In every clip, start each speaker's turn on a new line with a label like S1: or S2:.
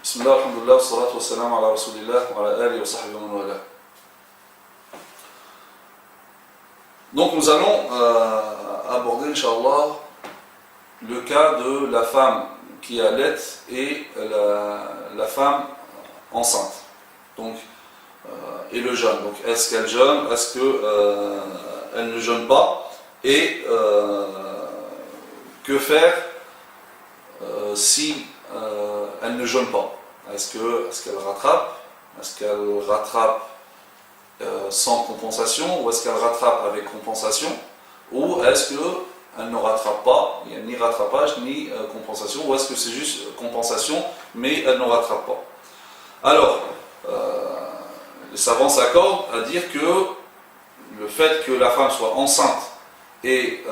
S1: Bismillah, alhamdulillah, salatu wa salam ala rasulillah wa ala alihi wa sahbihi wa man wala. Donc nous allons aborder, Inch'Allah, le cas de la femme qui allait et la femme enceinte. Donc, et le jeûne. Donc est-ce qu'elle jeûne, est-ce qu'elle ne jeûne pas, et que faire si elle ne jeûne pas? Est-ce qu'elle rattrape? Est-ce qu'elle rattrape sans compensation, ou est-ce qu'elle rattrape avec compensation, ou est-ce qu'elle ne rattrape pas, il n'y a ni rattrapage ni compensation, ou est-ce que c'est juste compensation mais elle ne rattrape pas? Alors, les savants s'accordent à dire que le fait que la femme soit enceinte et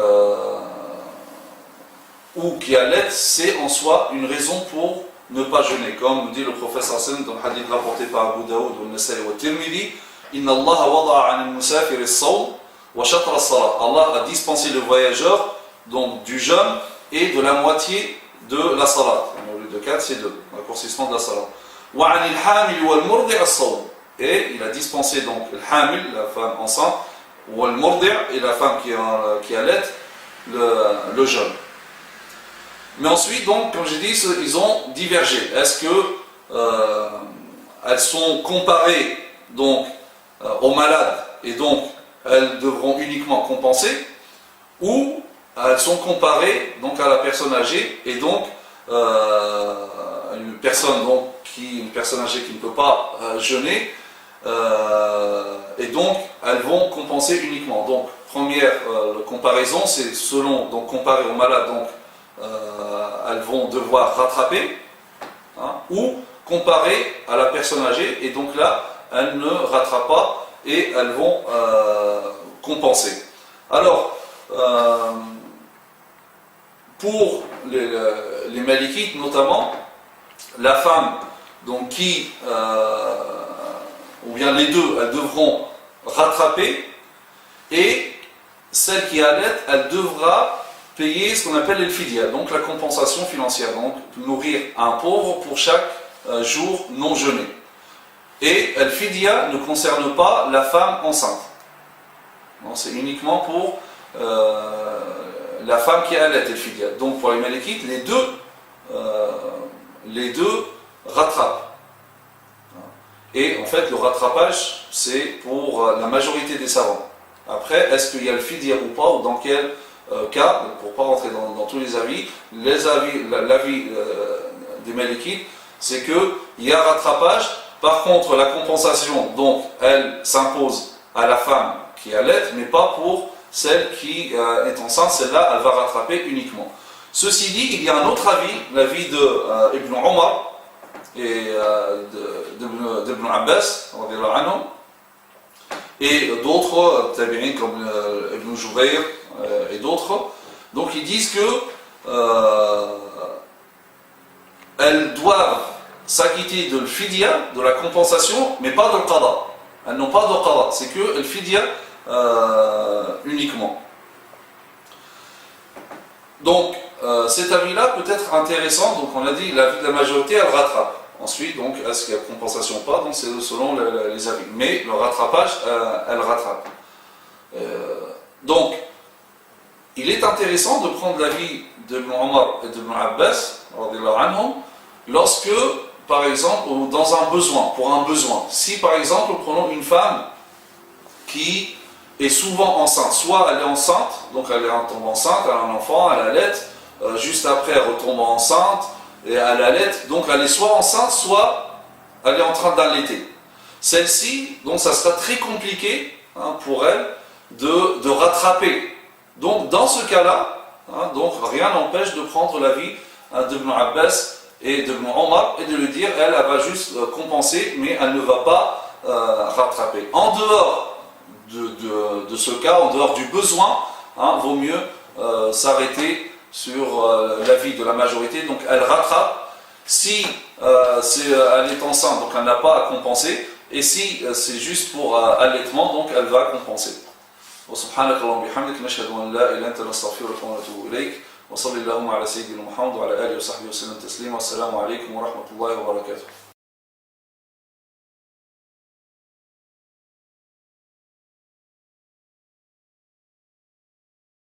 S1: ou qui allait, c'est en soi une raison pour ne pas jeûner, comme nous dit le prophète sallallahu alayhi wa sallam dans le hadith rapporté par Abu Daoud, Al-Nasa'i wa Tirmidhi. Inna Allah wada'a 'an al-musafir as-sawm wa shatra as-salat. Allah a dispensé le voyageur donc du jeûne et de la moitié de la salat. Au lieu de 4, c'est 2, raccourcissement de la salat. Wa 'an al-hamil wal murdi' as-sawm. Et il a dispensé donc le hamil, la femme enceinte, ou al murdi' et la femme qui allait, le jeûne. Mais ensuite, donc, comme j'ai dit, ils ont divergé. Est-ce que elles sont comparées donc aux malades et donc elles devront uniquement compenser, ou elles sont comparées donc à la personne âgée et donc une personne âgée qui ne peut pas jeûner, et donc elles vont compenser uniquement. Donc première comparaison, c'est selon, donc comparé aux malades, donc elles vont devoir rattraper, ou comparé à la personne âgée, et donc là elles ne rattrapent pas et elles vont compenser. Alors, pour les malikites notamment, la femme donc qui, ou bien les deux, elles devront rattraper, et celle qui allait, elle devra payer ce qu'on appelle le fidya, donc la compensation financière, donc nourrir un pauvre pour chaque jour non jeûné. Et le fidya ne concerne pas la femme enceinte. C'est uniquement pour la femme qui allait le fidya. Donc pour les malikites, les deux rattrapent. Et en fait, le rattrapage, c'est pour la majorité des savants. Après, est-ce qu'il y a le fidya ou pas, ou dans quel cas, pour ne pas rentrer dans tous les avis, l'avis des malikites, c'est qu'il y a rattrapage. Par contre, la compensation, donc, elle s'impose à la femme qui allait, mais pas pour celle qui est enceinte. Celle-là, elle va rattraper uniquement. Ceci dit, il y a un autre avis, l'avis de Ibn Omar et d'Ibn Abbas, et d'autres tabi'in comme Ibn Jubayr et d'autres. Donc ils disent que elles doivent s'acquitter de l'fidya, de la compensation, mais pas de l'qada. Elles n'ont pas de qada, c'est que l'fidya uniquement. Donc cet avis-là peut être intéressant. Donc on a dit l'avis de la majorité, elle rattrape. Ensuite, donc, est-ce qu'il y a compensation ou pas? Donc c'est selon les avis. Mais le rattrapage, elle rattrape. Donc, il est intéressant de prendre l'avis de Ibn Omar et de Ibn Abbas, lorsque, par exemple, dans un besoin, pour un besoin. Si, par exemple, nous prenons une femme qui est souvent enceinte, soit elle est enceinte, donc elle tombe enceinte, elle a un enfant, elle allait, juste après elle retombe enceinte, et elle allait, donc elle est soit enceinte, soit elle est en train d'allaiter. Celle-ci, donc ça sera très compliqué pour elle de rattraper. Donc dans ce cas-là, donc rien n'empêche de prendre l'avis d'Ibn Abbas et d'Ibn Omar et de lui dire, elle va juste compenser, mais elle ne va pas rattraper. En dehors de ce cas, en dehors du besoin, vaut mieux s'arrêter sur l'avis de la majorité. Donc elle rattrape. Si elle est enceinte, donc elle n'a pas à compenser, et si c'est juste pour allaitement, donc elle va compenser. وسبحانك اللهم وبحمدك نشهد أن لا إله إلا أنت نستغفرك ونتوب إليك وصلى اللهم على سيدنا محمد وعلى آله وصحبه وسلم تسليما والسلام عليكم ورحمة الله وبركاته.